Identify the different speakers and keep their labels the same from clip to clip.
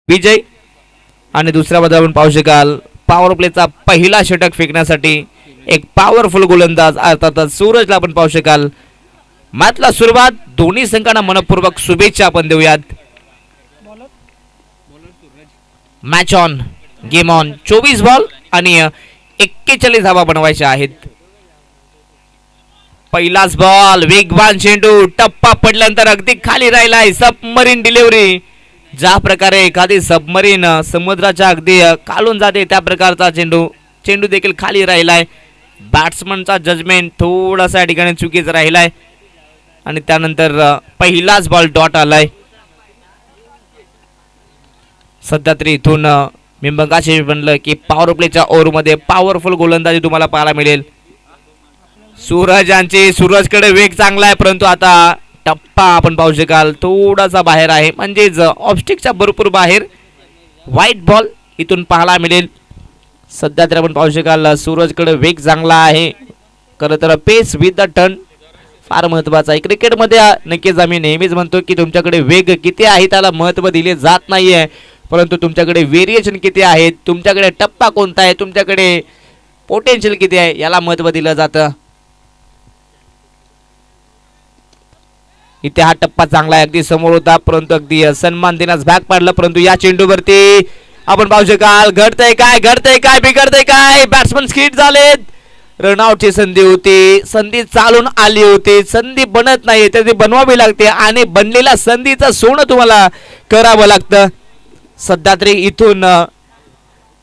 Speaker 1: विजय आणि दुसऱ्या बाजूला आपण पाहू शकाल पॉवर प्लेचा पहिला षटक फेकण्यासाठी एक पॉवरफुल गोलंदाज अर्थातच सूरजला आपण पाहू शकाल. मॅचला सुरुवात दोन्ही संघांना मनपूर्वक शुभेच्छा आपण देऊयात. Match on game on. 24 ball आणि 41 धावा बनवायच्या आहेत. पहिलाच बॉल वेगवान चेंडू टप्पा पडल्यानंतर अगदी खाली राहिलाय. Submarine delivery. ज्या प्रकारे एखादी सबमरीन समुद्राच्या अगदी खालून जाते त्या प्रकारचा चेंडू देखील खाली राहिलाय. बॅट्समनचा जजमेंट थोडासा या ठिकाणी चुकीचा राहिलाय आणि त्यानंतर पहिलाच बॉल डॉट आलाय. सध्या तरी इथून मी मगाशी म्हणलं की पॉवर प्लेच्या ओव्हरमध्ये पॉवरफुल गोलंदाजी तुम्हाला पाहायला मिळेल. सूरजकडे वेग चांगला आहे परंतु आता टप्पा आपण पाहू शकाल थोडासा बाहेर आहे म्हणजेच ऑफस्टिकच्या भरपूर बाहेर. व्हाईट बॉल इथून पाहायला मिळेल. सध्या तर आपण पाहू शकाल सूरजकडे वेग चांगला आहे. खरं तर पेस विथ द टर्न फार महत्त्वाचा आहे क्रिकेटमध्ये. नक्कीच आम्ही नेहमीच म्हणतो की तुमच्याकडे वेग किती आहे त्याला महत्त्व दिले जात नाही आहे परंतु तुमच्याकडे व्हेरिएशन किती आहेत, तुमच्याकडे टप्पा कोणता आहे, तुमच्याकडे पोटेन्शियल किती आहे याला महत्त्व दिलं जातं. इथे हा टप्पा चांगला आहे अगदी समोर होता परंतु अगदी सन्मान देण्यास भाग पाडला. परंतु या चेंडूवरती आपण पाहू शकाल घडतंय काय बिघडतंय काय. बॅट्समन स्किट झालेत. रनआउटची संधी होती. संधी चालून आली होती. संधी बनत नाही तर ती बनवावी लागते आणि बनलेल्या संधीचं सोनं तुम्हाला करावं लागतं. सध्या तरी इथून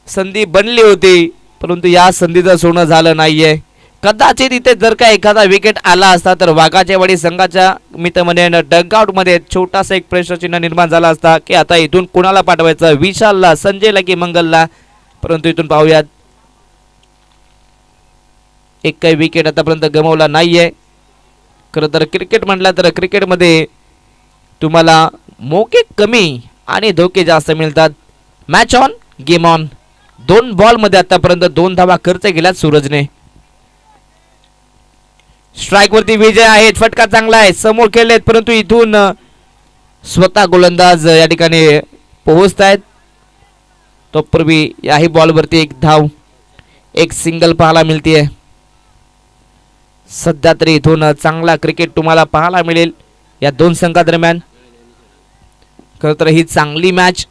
Speaker 1: संधी बनली होती परंतु या संधीचं सोनं झालं नाहीये. कदाचित इथे जर का एखादा विकेट आला असता तर वाघाचेवाडी संघाच्या मित्रमध्ये डगआउटमध्ये छोटासा एक प्रश्नचिन्ह निर्माण झाला असता की आता इथून कुणाला पाठवायचं, विशालला, संजयला की मंगलला. परंतु इथून पाहूयात एक काही विकेट आतापर्यंत गमावला नाहीये. खरं तर क्रिकेट म्हटलं तर क्रिकेटमध्ये तुम्हाला मोके कमी आणि धोके जास्त मिळतात. Match on game on. 2 बॉलमध्ये आतापर्यंत 2 धावा खर्च केल्यात सूरजने. स्ट्राइक वरती विजय आहेत. फटका चांगला आहे. समोर खेळलेत परंतु इथून स्वतः गोलंदाज या ठिकाणी पोहोचतायत. तोपूर्वी याही बॉलवरती एक धाव एक सिंगल पाहायला मिळते. सध्या तरी इथून चांगला क्रिकेट तुम्हाला पाहायला मिळेल या दोन संघादरम्यान. खरं तर ही चांगली मॅच.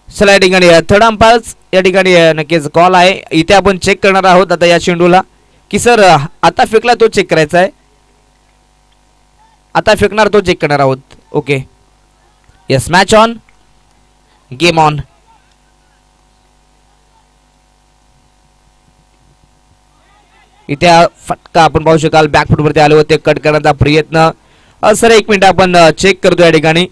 Speaker 1: चला या ठिकाणी थर्ड अंपायर या ठिकाणी नक्कीच कॉल आहे. इथे आपण चेक करणार आहोत आता या चेंडूला की सर आता फेकला तो चेक करायचा आहे. आता फेकणार तो चेक करणार आहोत. Okay yes. Match on game on. इथे फटका आपण पाहू शकाल बॅकफुट वरती आले होते. कट करण्याचा प्रयत्न. सर 1 मिनिट आपण चेक करतो या ठिकाणी.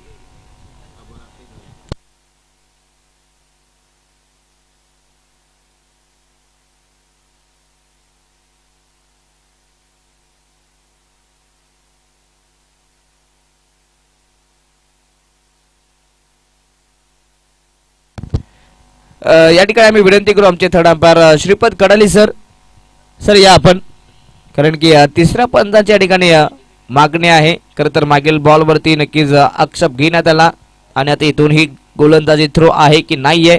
Speaker 1: या ठिकाणी आम्ही विनंती करू आमचे third umpire Shripad Kadali sir. Sir या आपण कारण की तिसऱ्या पंचाची या ठिकाणी मागणी आहे. खरं तर मागील बॉलवरती नक्कीच आक्षेप घेण्यात आला आणि आता इथून ही गोलंदाजी थ्रो आहे की नाही आहे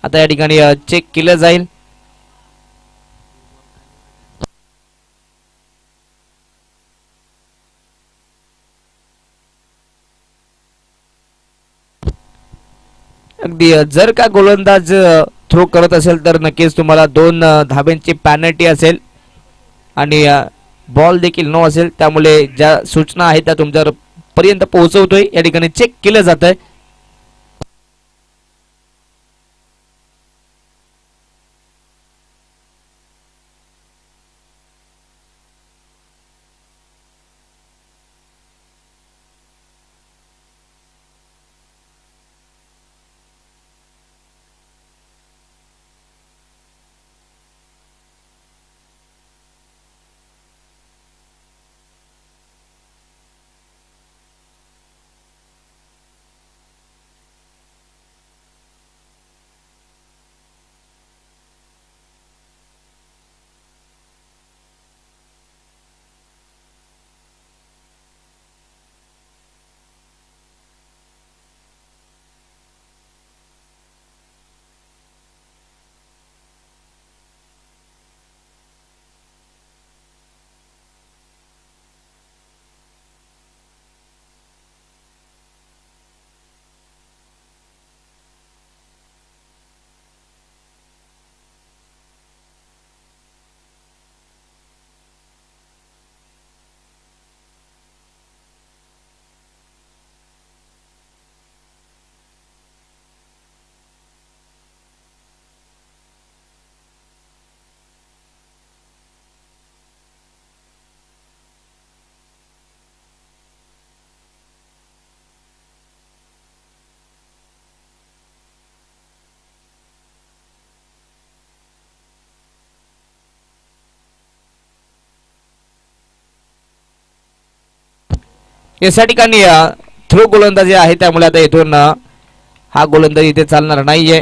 Speaker 1: आता या ठिकाणी चेक केलं जाईल. अगदी जर का गोलंदाज थ्रो करत असेल तर नक्कीच तुम्हाला 2 धाब्यांची पॅनल्टी असेल आणि बॉल देखील नो असेल. त्यामुळे ज्या सूचना आहेत त्या तुमच्यापर्यंत पोहोचवतोय. या ठिकाणी चेक केलं जात आहे. या ठिकाणी थ्रो गोलंदाजी आहे, त्यामुळे आता इथून हा गोलंदाजी इथे चालणार नाहीये.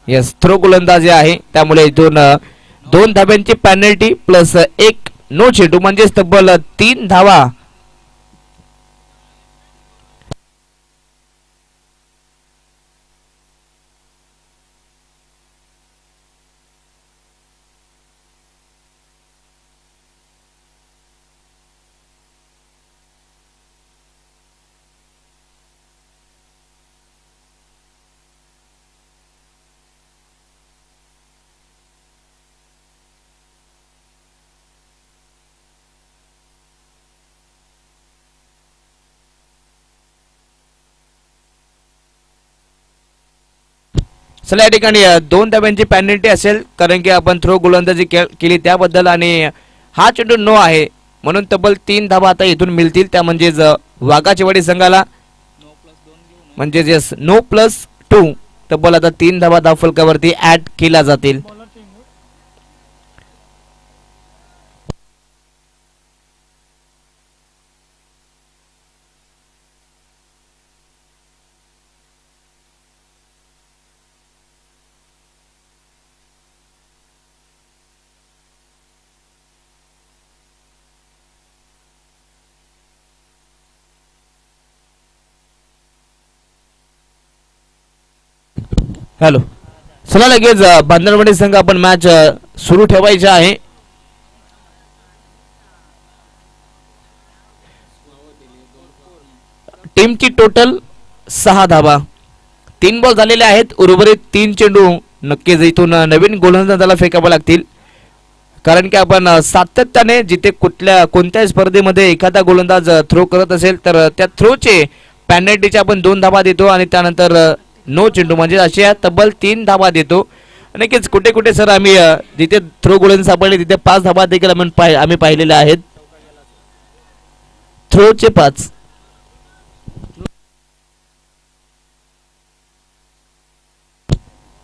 Speaker 1: येस, थ्रो गोलंदाजी आहे, त्यामुळे इथून 2 धाब्यांची पेनल्टी प्लस 1 नो चेंडू म्हणजेच तब्बल 3 धावा. चला, या ठिकाणी 2 धाब्यांची पेनल्टी असेल, कारण की आपण थ्रो गोलंदाजी केली त्याबद्दल, आणि हा चेंडू नो आहे म्हणून तब्बल 3 धाबा आता इथून मिळतील, त्या म्हणजेच वाघाचीवाडी संघाला. म्हणजेच येस, नो प्लस 2 तब्बल आता 3 धाबा धावफलकावरती ऍड केल्या जातील. हॅलो, चला लगेच बांधणवाडी संघ आपण मॅच सुरू ठेवायची आहे. टीमची टोटल 6 धाबा, 3 बॉल झालेले आहेत, उर्वरित 3 चेंडू नक्कीच इथून नवीन गोलंदाजाला फेकावे लागतील, कारण की आपण सातत्याने जिथे कोणत्याही स्पर्धेमध्ये एखादा गोलंदाज थ्रो करत असेल तर त्या थ्रोचे पेनल्टीचे आपण 2 धाबा देतो, आणि त्यानंतर नो चेंडू म्हणजे अशा तब्बल 3 धाबा देतो. नक्कीच कुठे कुठे सर आम्ही जिथे थ्रो गोलंदाज सापडले तिथे 5 धाबा देखील आम्ही पाहिलेले आहेत. थ्रोचे 5.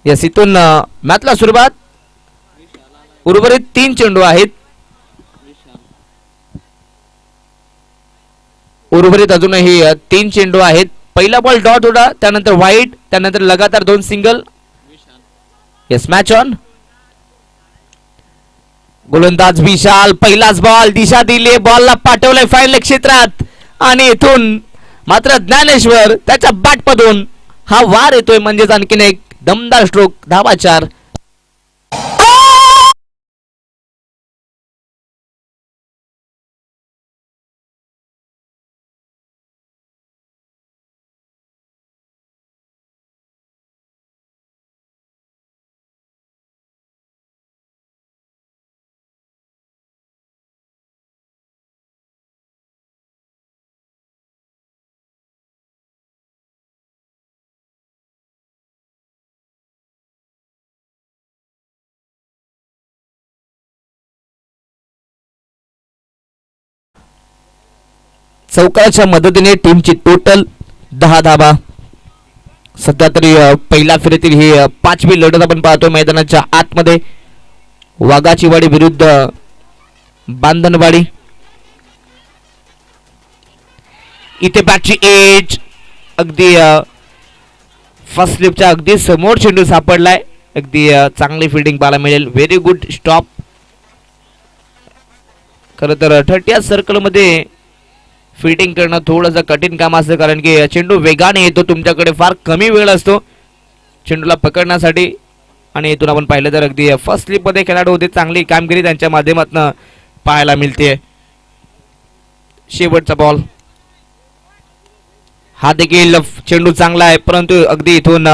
Speaker 1: यस, इथून मॅचला सुरुवात. उर्वरित 3 चेंडू आहेत, उर्वरित अजूनही 3 चेंडू आहेत. पहिला बॉल डॉट होता, त्यानंतर वाईट, त्यानंतर लगातार 2 सिंगल. Yes, match on. गोलंदाज विशाल, पहिलाच बॉल, दिशा दिली, बॉलला पाठवलंय फाईनल क्षेत्रात, आणि इथून मात्र ज्ञानेश्वर त्याच्या बॅटमधून हा वार येतोय, म्हणजेच आणखीन एक दमदार स्ट्रोक. धावा 4. चौकाच्या मदतीने टीमची टोटल 10 धाबा. सध्या तरी पहिल्या फेरीतील ही 5वी लढत आपण पाहतो मैदानाच्या आतमध्ये. वाघाचीवाडी विरुद्ध बांधणवाडी. इथे बॅटची एज अगदी फर्स्ट स्लिपच्या अगदी समोर चेंडू सापडलाय. अगदी चांगली फिल्डिंग पाहायला मिळेल. Very good stop. खरं तर 30 सर्कलमध्ये फिल्डिंग करणं थोडंसं कठीण काम असतं, कारण की चेंडू वेगाने येतो, तुमच्याकडे फार कमी वेळ असतो चेंडूला पकडण्यासाठी. आणि इथून आपण पाहिलं तर अगदी फर्स्ट स्लिपमध्ये खेळाडू होते, चांगली कामगिरी त्यांच्या माध्यमातून पाहायला मिळते. शेवटचा बॉल. हा देखील चेंडू चांगला आहे, परंतु अगदी इथून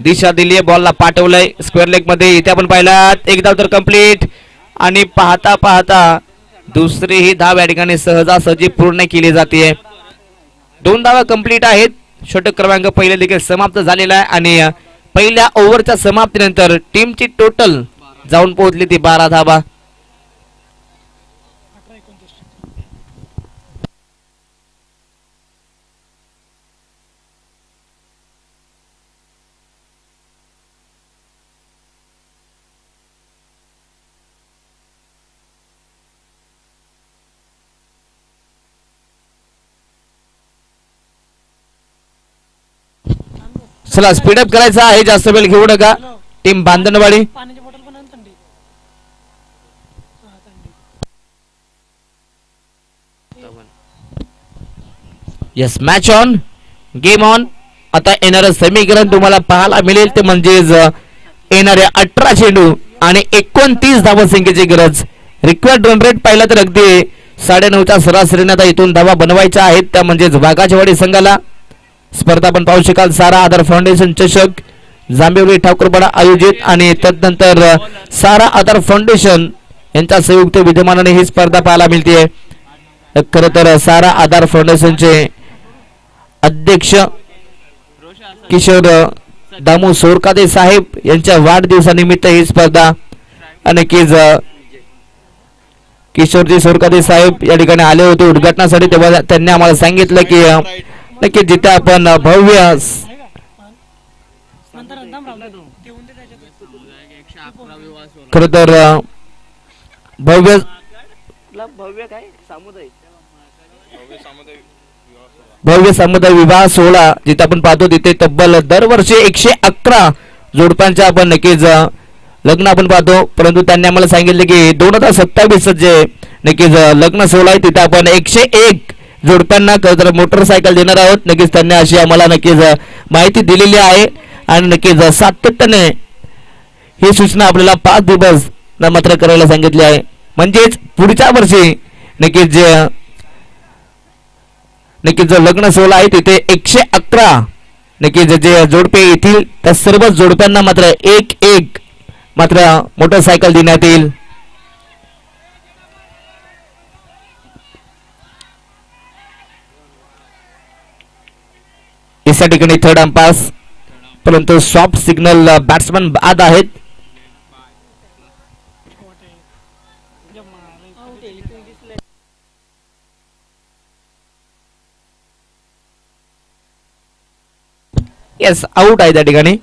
Speaker 1: दिशा दिली आहे, बॉलला पाठवलंय स्क्वेअर लेग मध्ये. इथे आपण पाहिलात एक धाव तर कंप्लीट, आणि पाहता पाहता दुसरी ही धाव या ठिकाणी सहजासहजी पूर्ण केली जाते. 2 धावा कंप्लीट आहेत. षटक क्रमांक पहिले देखील समाप्त झालेला आहे, आणि पहिल्या ओव्हरच्या समाप्तीनंतर टीमची टोटल जाऊन पोहोचली ती 12 धावा. चला स्पीडअप करायचा आहे, जास्त वेळ घेऊ नका. Team Bandhanwadi. Yes, match on, game on. आता येणारं समीकरण तुम्हाला पाहायला मिळेल ते म्हणजेच येणाऱ्या 18 चेंडू आणि 29 धावसंख्येची गरज. रिक्वायर्ड रन रेट पाहिला तर अगदी 9.5च्या सरासरीने आता इथून धावा बनवायच्या आहेत, त्या म्हणजेच वाघाचीवाडी संघाला. स्पर्धा आपण पाहू शकाल सारा आधार फाउंडेशन चषक जांभेवली ठाकूरपाडा आयोजित आणि तदनंतर सारा आधार फाउंडेशन यांच्या संयुक्त विद्यमानाने ही स्पर्धा पाहायला मिळते. खरं तर सारा आधार फाउंडेशनचे अध्यक्ष किशोर दामू सोरकादे साहेब यांच्या वाढदिवसानिमित्त ही स्पर्धा. नक्कीच किशोरजी सोरकादे साहेब या ठिकाणी आले होते उद्घाटनासाठी, तेव्हा त्यांनी आम्हाला सांगितलं की नक्कीच जिथे आपण भव्य खर तर भव्य समुदाय विवाह सोहळा जिथे आपण पाहतो तिथे तब्बल दरवर्षी 111 जोडप्यांच्या आपण नक्कीच लग्न आपण पाहतो. परंतु त्यांनी आम्हाला सांगितलं की 2027 जे नक्कीच लग्न सोहळा आहे तिथे आपण 101 जोडप्यांना तर मोटरसायकल देणार आहोत. नक्कीच त्यांनी अशी आम्हाला नक्कीच माहिती दिलेली आहे आणि नक्कीच सातत्याने ही सूचना आपल्याला 5 दिवस मात्र करायला सांगितली आहे. म्हणजेच पुढच्या वर्षी नक्कीच जो लग्न सोहळा आहे तिथे 111 नक्कीच जे जोडपे येतील त्या सर्व जोडप्यांना मात्र एक मात्र मोटरसायकल देण्यात येईल. या ठिकाणी थर्ड अंपायर परंतु सॉफ्ट सिग्नल बॅट्समन बाद आहेत. येस, आउट आहे त्या ठिकाणी.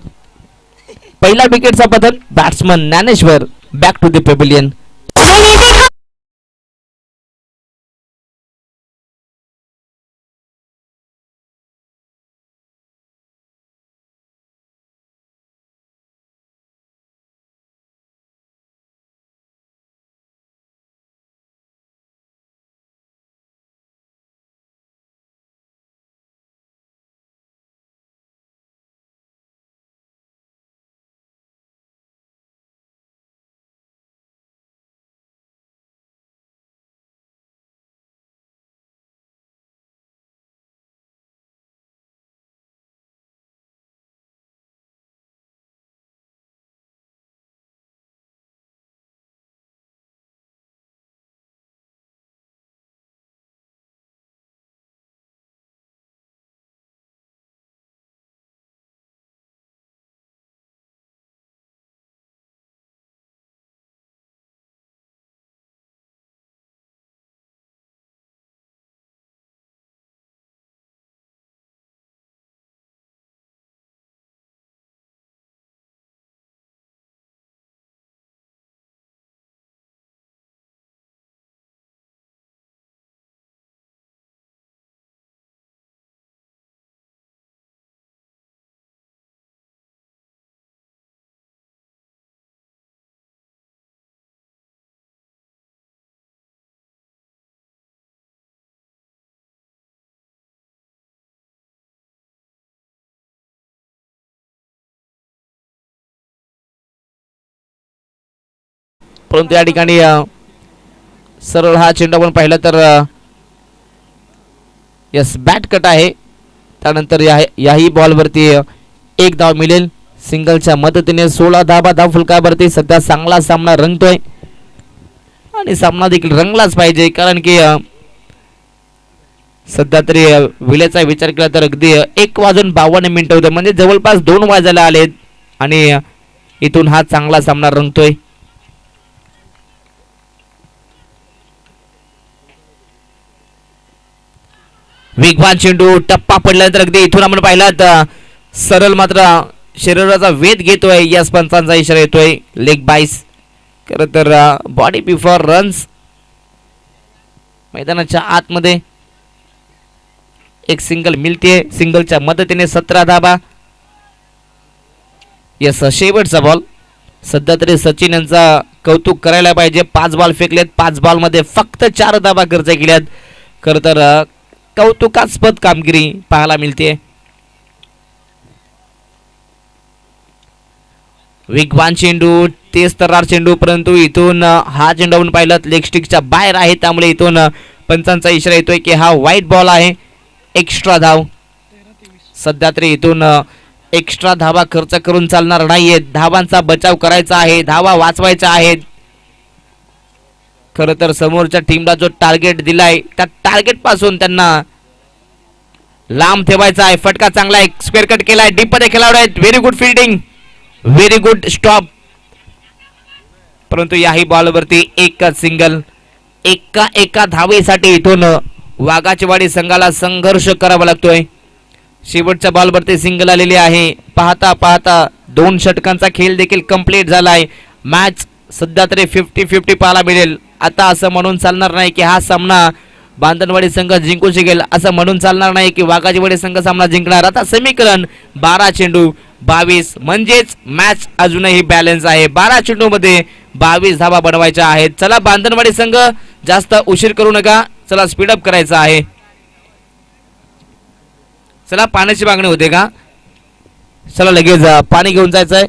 Speaker 1: पहिला विकेटचा बदल, batsman Dnyaneshwar back to the pavilion. परंतु या ठिकाणी सरळ हा चेंडू आपण पाहिला तर यस बॅट कट आहे. त्यानंतर याही बॉलवरती एक धाव मिळेल. सिंगलच्या मदतीने 16 धाव फलकावरती सध्या चांगला सामना रंगतोय आणि सामना देखील रंगलाच पाहिजे, कारण की सध्या तरी विलेचा विचार केला तर अगदी 1:52 होते, म्हणजे जवळपास 2 वाजायला आलेत आणि इथून हा चांगला सामना रंगतोय. वेगवान चेंडू टप्पा पडल्यानंतर अगदी इथून आपण पाहिला सरळ मात्र शरीराचा वेध घेतोय. याच पंचांचा इशारा येतोय लेग बाईस. खरं तर बॉडी बिफोर रन्स. मैदानाच्या आतमध्ये एक सिंगल मिळते. सिंगलच्या मदतीने 17 धावा. यस, शेवटचा बॉल. सध्या तरी सचिन यांचा कौतुक करायला पाहिजे. 5 बॉल फेकलेत, 5 बॉलमध्ये फक्त 4 धावा खर्च केल्यात. खरं तर कौतुकास्पद कामगिरी पाहायला मिळते. वेगवान चेंडू, तेज तर्रार चेंडू, परंतु इथून हा चेंडू आपण पाहिलं लेग स्टिकच्या बाहेर आहे, त्यामुळे इथून पंचांचा इशारा येतोय की हा वाईट बॉल आहे. एक्स्ट्रा धाव. सध्या तरी इथून एक्स्ट्रा धावा खर्च करून चालणार नाहीये. धावांचा बचाव करायचा आहे, धावा वाचवायच्या आहेत. खरं तर समोरच्या टीमला जो टार्गेट दिलाय त्या टार्गेट पासून त्यांना लांब ठेवायचा आहे. फटका चांगला आहे, स्क्वेअर कट केलाय, डीप मध्ये खेळाडू आहेत. Very good fielding, very good stop. परंतु याही बॉलवरती एक सिंगल. एका धावेसाठी इथून वाघाचीवाडी संघाला संघर्ष करावा लागतोय. शेवटच्या बॉलवरती सिंगल आलेली आहे. पाहता पाहता 2 षटकांचा खेळ देखील कंप्लीट झालाय. मॅच सध्या तरी 50-50 पाहायला मिळेल. आता असं म्हणून चालणार नाही की हा सामना बांधनवाडी संघ जिंकू शकेल, असं म्हणून चालणार नाही की वाघाचीवाडी संघ सामना जिंकणार. आता समीकरण 12 चेंडू 22, म्हणजेच मॅच अजूनही बॅलन्स आहे. 12 चेंडू मध्ये 22 धावा बनवायच्या आहेत. चला बांधनवाडी संघ जास्त उशीर करू नका, चला स्पीडअप करायचं आहे. चला पाण्याची मागणी होते का? चला लगेच पाणी घेऊन जायचं आहे.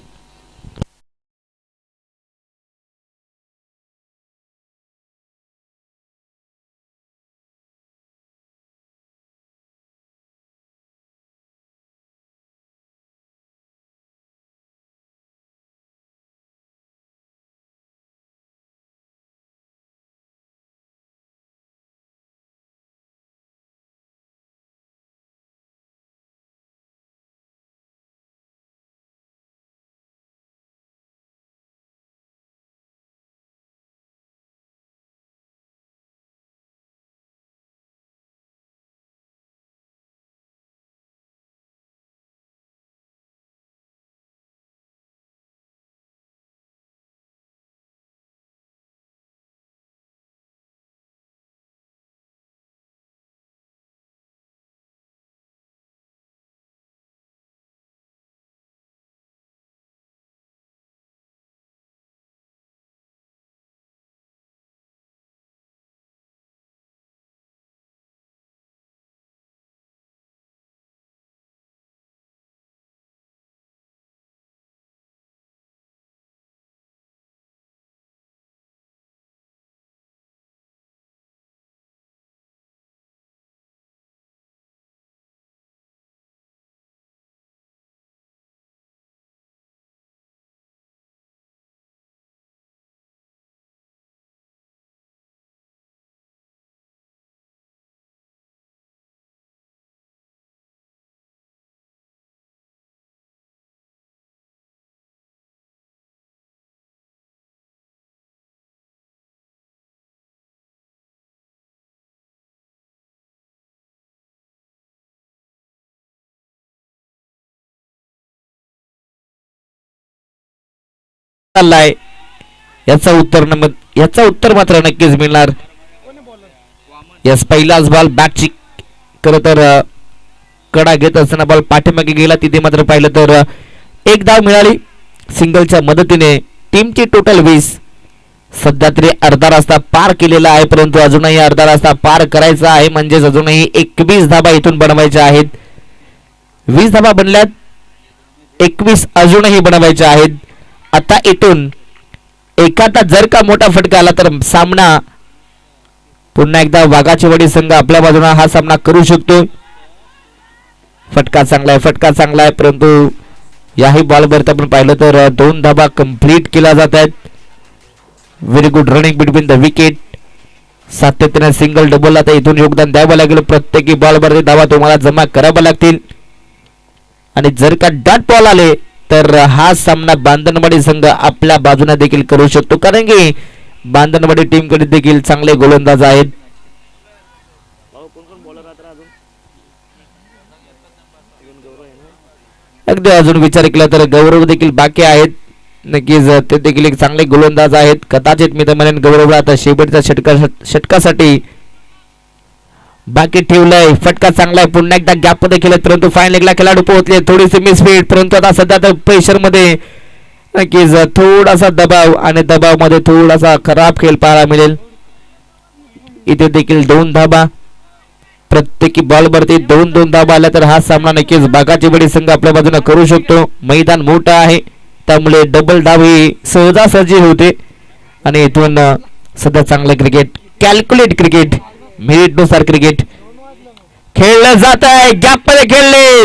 Speaker 1: याचा उत्तर मात्र नक्कीच मिळणार. यस, पहिलाच बॉल बॅटची खरं तर कडा घेत असताना बॉल पाठीमागे गेला. तिथे मात्र पाहिलं तर 1 धाव मिळाली सिंगलच्या मदतीने. टीमची टोटल 20. सध्या तरी अर्धा रस्ता पार केलेला आहे, परंतु अजूनही अर्धा रस्ता पार करायचा आहे, म्हणजेच अजूनही 21 धावा इथून बनवायच्या आहेत. 20 धावा बनल्यात, 21 अजूनही बनवायच्या आहेत. आता इथून एखादा जर का मोठा फटका आला तर सामना पुन्हा एकदा वाघाचीवाडी संघ आपल्या बाजूने हा सामना करू शकतो. फटका चांगला आहे, परंतु याही बॉलवर आपण पाहिलं तर 2 धावा कंप्लीट केल्या जात आहेत. Very good running between the wicket. सातत्याने सिंगल डबल आता इथून योगदान द्यावं लागेल. प्रत्येकी बॉलवरती धावा तुम्हाला जमा कराव्या लागतील, आणि जर का डॉट बॉल आले तर हा सामना बांधनवाडी संघ आपल्या बाजूने देखील करू शकतो, कारण की बांधनवाडी टीम कडे देखील चांगले गोलंदाज आहेत. अगदी अजून विचार केला तर गौरव देखील बाकी आहेत. नक्कीच ते देखील एक चांगले गोलंदाज आहेत. कदाचित मी तर म्हणेन गौरवला आता शेवटच्या षटकासाठी बाकी ठेवलंय. फटका चांगला आहे. पुन्हा एकदा गॅप मध्ये केलं परंतु फाईन लेगला खेळाडू पोहोचले. थोडीशी मिसफीड परंतु आता सध्या तर प्रेशर मध्ये नक्कीच थोडासा दबाव आणि दबाव मध्ये थोडासा खराब खेळ पाहायला मिळेल. इथे देखील 2 धाबा प्रत्येकी बॉल वरती 2-2 धाबा आल्या तर हा सामना नक्कीच बागाची बडी संघ आपल्या बाजूने करू शकतो. मैदान मोठं आहे त्यामुळे डबल धाव ही सहजासहजी होते आणि इथून सध्या चांगलं क्रिकेट, कॅल्क्युलेट क्रिकेट, मेरिटनुसार क्रिकेट खेळलं जात आहे. गॅप मध्ये खेळले.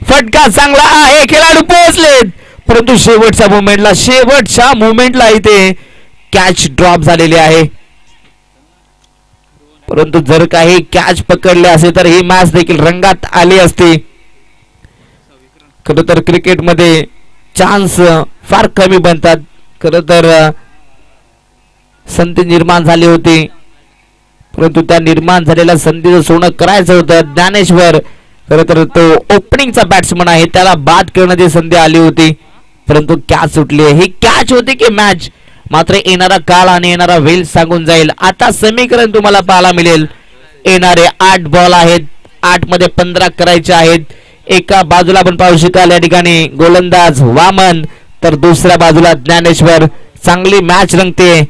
Speaker 1: फटका चांगला आहे. खेळाडू पोहोचलेत परंतु शेवटच्या मुवमेंटला इथे कॅच ड्रॉप झालेली आहे. परंतु जर काही कॅच पकडले असेल तर ही मॅच देखील रंगात आली असती. खरं तर क्रिकेटमध्ये चान्स फार कमी बनतात. खरं तर संधी निर्माण झाली होती परंतु त्या निर्माण झालेल्या संधीचं सोनं करायचं होतं. ज्ञानेश्वर खरं तर तो ओपनिंगचा बॅट्समन आहे त्याला बाद करण्याची संधी आली होती परंतु कॅच सुटली. ही कॅच होती की मॅच मात्र येणारा काळ आणि येणारा वेळ सांगून जाईल. आता समीकरण तुम्हाला पाहायला मिळेल. येणारे 8 बॉल आहेत. 8 मध्ये 15 करायचे आहेत. एका बाजूला आपण पाहू शकाल या ठिकाणी गोलंदाज वामन तर दुसऱ्या बाजूला ज्ञानेश्वर. चांगली मॅच रंगते.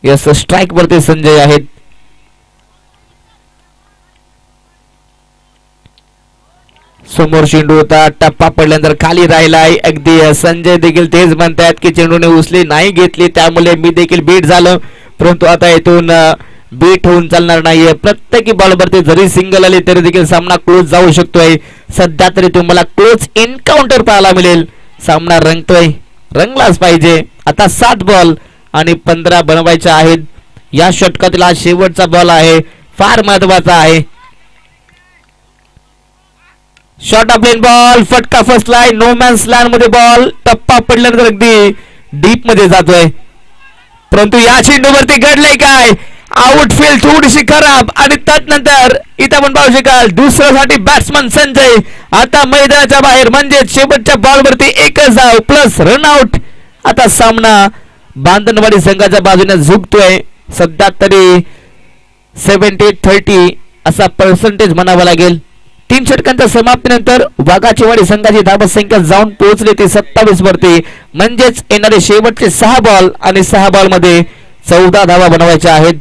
Speaker 1: यस स्ट्राईक वरती संजय आहेत. समोर चेंडू होता. टप्पा पडल्यानंतर खाली राहिलाय. अगदी संजय देखील तेच म्हणतात की चेंडूने उचली नाही घेतली त्यामुळे मी देखील बीट झालो परंतु आता इथून बीट होऊन चालणार नाहीये. प्रत्येकी बॉलवरती जरी सिंगल आली तरी देखील सामना क्लोज जाऊ शकतोय. सध्या तरी तुम्हाला क्लोज एन्काउंटर पाहायला मिळेल. सामना रंगतोय, रंगलाच पाहिजे. आता 7 बॉल आणि 15 बनवायचे आहेत. या षटकातील हा शेवटचा बॉल आहे, फार महत्वाचा आहे. शॉर्ट ऑफ लेन बॉल, फटका फसलाय. नो मॅन्स लँड मध्ये बॉल. टप्पा पडल्यानंतर अगदी डीप मध्ये जातोय परंतु या चेंडूवरती घडलंय काय. आउटफील्ड थोडीशी खराब आणि त्यानंतर इथं आपण पाहू शकाल दुसऱ्यासाठी बॅट्समन संजय आता मैदानाच्या बाहेर म्हणजे शेवटच्या बॉलवरती एकच धाव प्लस रनआउट. आता सामना बांधनवाडी संघाच्या बाजूने झुकतोय. सध्या तरी 70-30 असा पर्सेंटेज म्हणावा लागेल. 3 षटकांच्या समाप्तीनंतर वाघाचीवाडी संघाची धावसंख्या जाऊन पोहोचली ती 27 वरती म्हणजेच येणारे शेवटचे 6 बॉल आणि 6 बॉल मध्ये 14 धावा बनवायच्या आहेत.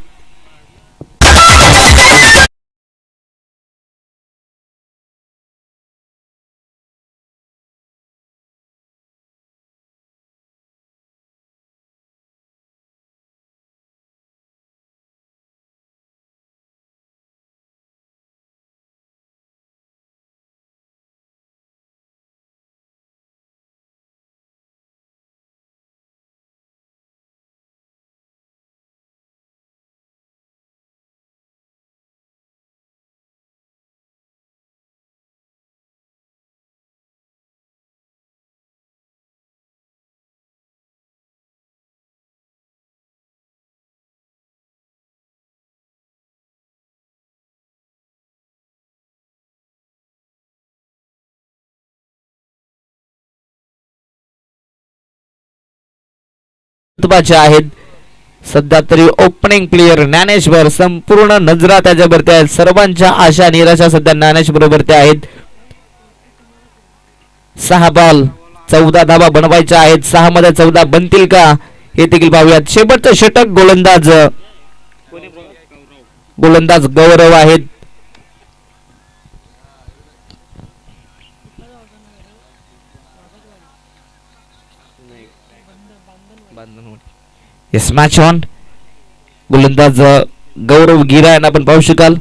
Speaker 1: आहेत सध्या तरी ओपनिंग प्लेयर ज्ञानेश्वर. संपूर्ण नजरा त्याच्यावरती आहेत. सर्वांच्या आशा निराशा सध्या ज्ञानेश्वर बरोबरती आहेत. 6 बॉल 14 धावा बनवायच्या आहेत. 6 मध्ये 14 बनतील का हे देखील पाहूयात. शेवटचं षटक गोलंदाज गौरव आहेत. Yes match on. गोलंदाज गौरव गिरा यांना आपण पाहू शकाल.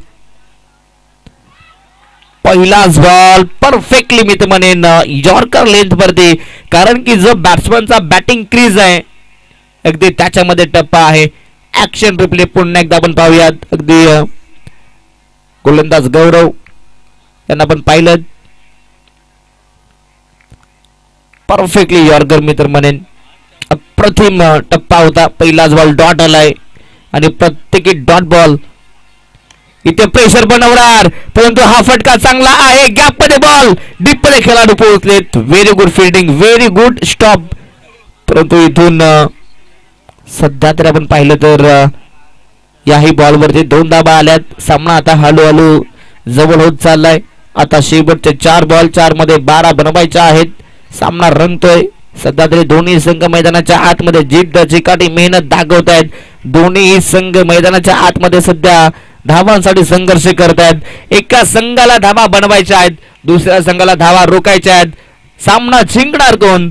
Speaker 1: पहिलाच बॉल परफेक्टली मी तर म्हणेन यॉर्कर लेंथ वरती कारण की जो बॅट्समनचा बॅटिंग क्रीज आहे अगदी त्याच्यामध्ये टप्पा आहे. ऍक्शन रिप्ले पुन्हा एकदा आपण पाहूयात. अगदी गोलंदाज गौरव यांना आपण पाहिलं परफेक्टली यॉर्कर मी तर म्हणेन. अप्रतिम टप्पा होता. पहिलाच बॉल डॉट आलाय आणि प्रत्येकी डॉट बॉल. इथे प्रेशर बनवणार परंतु हा फटका चांगला आहे. गॅप मध्ये बॉल डीप मध्ये खेळाडू पोहोचलेत. Very good fielding, very good stop. परंतु इथून सध्या तरी आपण पाहिलं तर याही बॉलवरती 2 धावा आल्यात. सामना आता हळूहळू जवळ होत चाललाय. आता शेवटचे 4 बॉल 4 मध्ये 12 बनवायचे आहेत. सामना रंगतोय. सध्या तरी दोन्ही संघ मैदानाच्या आतमध्ये जिद्द चिकाटी मेहनत दाखवत आहेत. दोन्ही संघ मैदानाच्या आतमध्ये सध्या धावांसाठी संघर्ष करत आहेत. एका संघाला धावा बनवायच्या आहेत, दुसऱ्या संघाला धावा रोखायच्या आहेत. सामना जिंकणार कोण,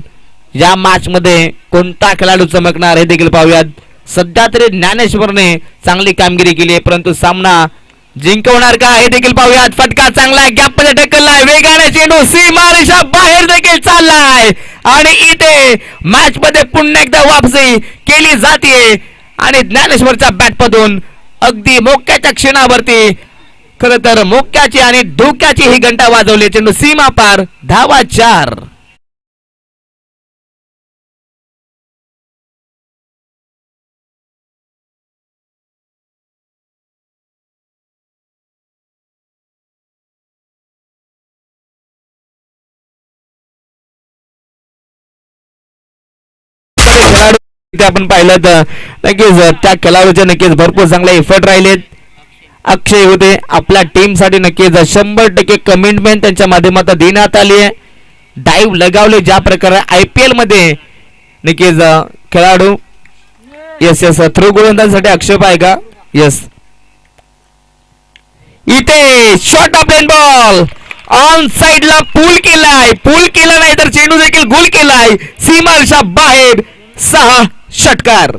Speaker 1: या मॅच मध्ये कोणता खेळाडू चमकणार हे देखील पाहूयात. सध्या तरी ज्ञानेश्वरने चांगली कामगिरी केली आहे, परंतु सामना जिंकवणार का हे देखील पाहूयात. फटका चांगला गॅप मध्ये ढकललाय, वेगाने चेंडू सीमारेषा बाहेर देखील चाललाय आणि इथे मॅच मध्ये पुन्हा एकदा वापसी केली जाते आणि ज्ञानेश्वरच्या बॅटमधून अगदी मोक्याच्या क्षणावरती खरं तर मोक्याची आणि धोक्याची ही घंटा वाजवली. चेंडू सीमा पार, धावा 4. आपण पाहिलं तर नक्कीच त्या खेळाडूचे नक्कीच भरपूर चांगले एफर्ट राहिलेत. अक्षय होते आपल्या टीम साठी नक्कीच 100% कमिटमेंट त्यांच्या माध्यमातून देण्यात आली आहे. डाईव्ह लगावले ज्या प्रकारे IPL मध्ये नक्कीच खेळाडू. यस थ्रो गोलंदाजांसाठी आक्षेप आहे का? यस. इथे short of plain ball on साइडला पूल केला नाही तर चेंडू देखील गोल केलाय. सीमारेषा बाहेर, 6 षटकार.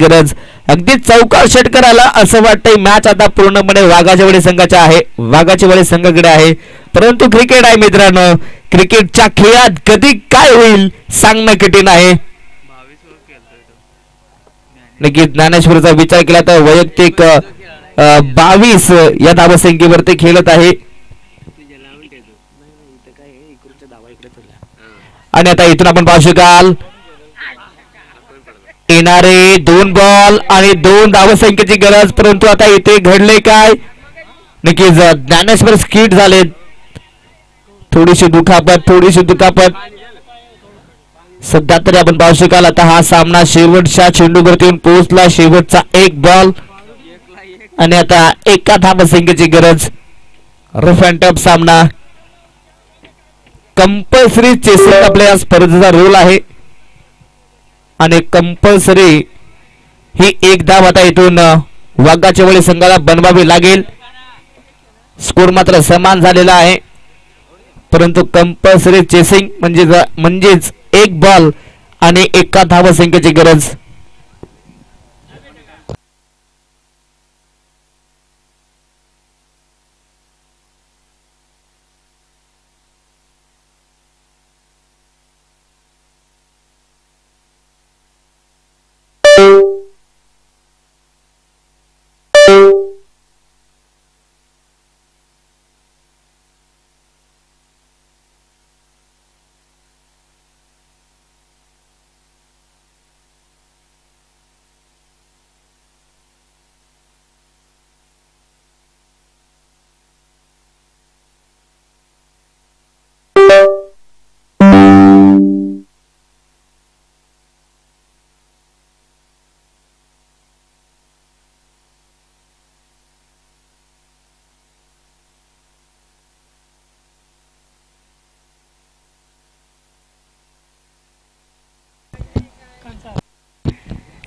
Speaker 1: गरज अगदी चौकार षटकाराला असं वाटतंय मॅच आता पूर्णपणे वाघाचीवाडी संघाच्या आहे, वाघाचीवाडी संघाकडे आहे. परंतु क्रिकेट आहे मित्रांनो, क्रिकेटच्या खेळात कधी काय होईल सांगणं कठीण आहे. नक्कीच ज्ञानेश्वरचा विचार केला तर वैयक्तिक 22 या धावसंख्येवरती खेळत आहे आणि आता इथून आपण पाहू शकाल येणारे 2 बॉल आणि 2 धावसंख्येची गरज. परंतु आता इथे घडले काय, नक्कीच ज्ञानेश्वर स्किट झाले. थोडीशी दुखापत सध्या तरी आपण पाहू शकाल. आता हा सामना शेवटच्या चेंडूवरती येऊन पोहोचला. शेवटचा 1 बॉल आणि आता एका धावसंख्येची गरज. रफ अँड टफ सामना. कंपल्सरी चेसिंग आपल्या स्पर्धेचा रोल आहे आणि कंपल्सरी ही 1 धाव आता इथून वाघाचीवाडी संघाला बनवावी लागेल. स्कोर मात्र समान झालेला आहे, परंतु कंपल्सरी चेसिंग म्हणजेच 1 बॉल आणि एका धावसंख्येची गरज.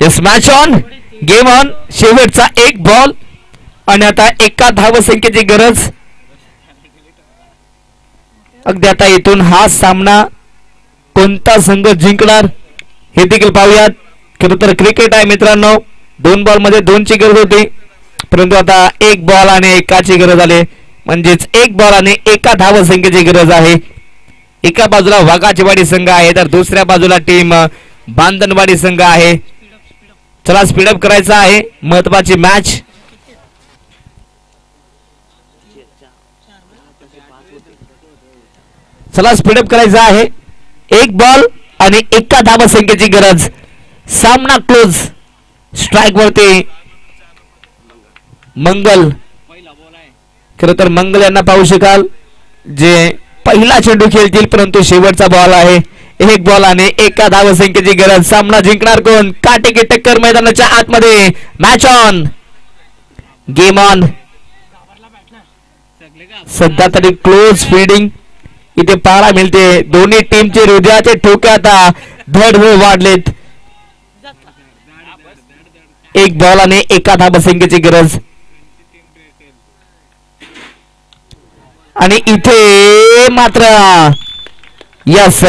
Speaker 1: Yes, match on, game on. शेवटचा 1 बॉल आणि आता एका धावसंख्येची गरज. अगदी आता इथून हा सामना कोणता संघ जिंकणार हे देखील पाहूयात. खरं तर क्रिकेट आहे मित्रांनो, 2 बॉल मध्ये 2 ची गरज होती, परंतु आता 1 बॉल आणि एकाची गरज आली. म्हणजेच 1 बॉल आणि एका धावसंख्येची गरज आहे. एका बाजूला वाघाचीवाडी संघ आहे तर दुसऱ्या बाजूला टीम बांधनवाडी संघ आहे. चला स्पीडअप करायचा आहे, महत्वाची मॅच. चला स्पीडअप करायचा आहे. एक बॉल आणि एका धावा संख्येची गरज. सामना क्लोज. स्ट्राईक वरती मंगल. खरं तर मंगल यांना पाहू शकाल जे पहिला चेंडू खेळतील, परंतु शेवटचा बॉल आहे. एक बॉल आणि एका धावा संख्येची गरज. सामना जिंकणार कोण? काटेकी टक्कर मैदानाच्या आतमध्ये. Match on, game on. सध्या तरी क्लोज फील्डिंग इथे पाहायला मिळते. दोन्ही टीमचे हृदयाचे ठोके आता धड वाढलेत. एक बॉल आणि एका धावा संख्येची गरज. आणि इथे मात्र यस